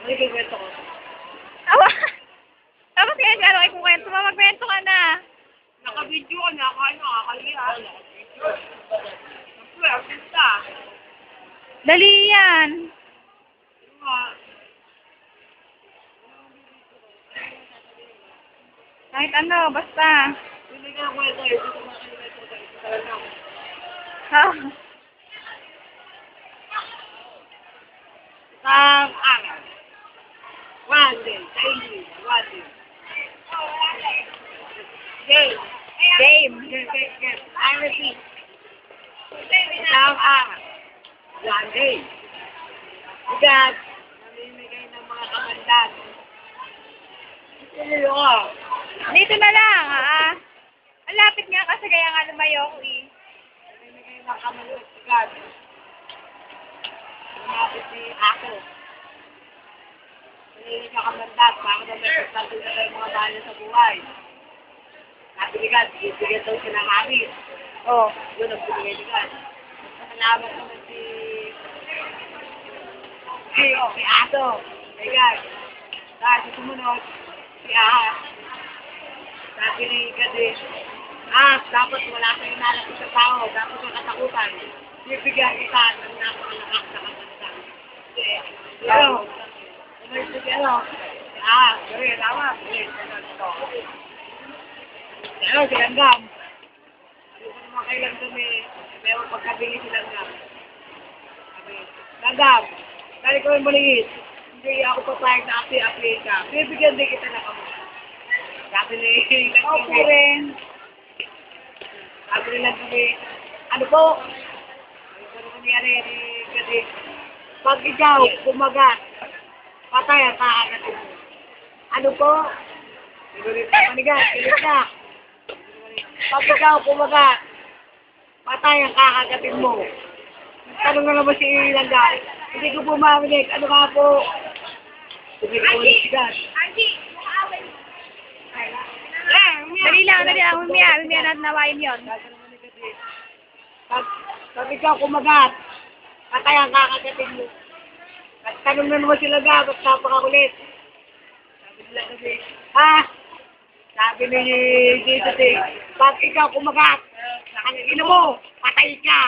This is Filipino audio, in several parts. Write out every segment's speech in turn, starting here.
Maligay kwento ko. Awa! Tapos ngayon gano'n ay kukwento mo, magkwento ka na. Naka-video ko na, kaya nakakaliya. Siyempre, artista. Dali yan. Kahit ano, basta. Hindi ka kwento eh. Hindi ko makalimutan ko talaga. Ha? Araw. One day. Sa English. One day. Game. Game. Game. I repeat. Araw. One day. Bigat. Namimigay ng mga kamandan. Ito ko. Dito na lang, ha? Ang lapit nga kasi kaya nga lumayo ko eh. Namimigay ng kamandan. Bigat. Lumapit si ako. Hindi ka kamandan. Para na may pagsabi na tayo mga bahala sa buhay. Bigat. Bibigyan daw siya ng hangin. Oh. Yun ang binigay bigat. Salamat naman si Ato. Bigat. Dahil sumunod, si Aha. Sabi ni Kadi, dapat wala kang inalapit sa tao. Dapat ang katakutan. Bibigyan kita ng napakalakas na kamandan. Pero, sorry, tama. Pero, si Langgam. Hindi ko naman kailan kami, pero pagkabili si Langgam. Sabi, Langgam, dahil ko yung maliit, hindi ako papayag na api-api ka. Bibigyan din kita na kamo. Sabi ni Langgam. Opo rin. Sabi ni Langgam, ano po? Ano nangyari ni Kadi? Pag ikaw, kumagat, patay ang kakagatin mo. Ano po? Manigat, kilit na. Pag ikaw kumagat, patay ang kakagatin mo. Tanong na naman si Langgam. Hindi ko pumaminig. Ano nga po? Hindi ko ulit. Dali lang, Mimia natin nawain yun. Pag ikaw kumagat, patay ang kakagatin mo. At tanong na naman si Langgam, at napakakulit. Sabi nila kasi, sabi ni Jesus eh, pag ikaw kumagat, ina mo, patay ka.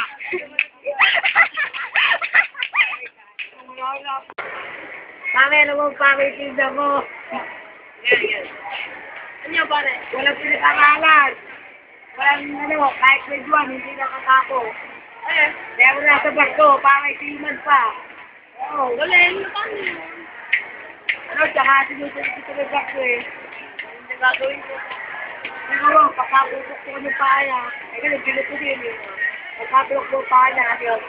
Pangay naman pangitinda mo. Yan. Ano ba rin? Walang pinag-aralan. Walang kahit may duwan, hindi nakatako. Kaya mo nasa barko, pangay siman pa. Oo, galing. Tsaka sinusunod ko ng barko eh. Hindi gagawin ko. Siguro, pagkaputok ko ng paya, ganun, pinuto din eh. Pagkaputok ko paya, yun.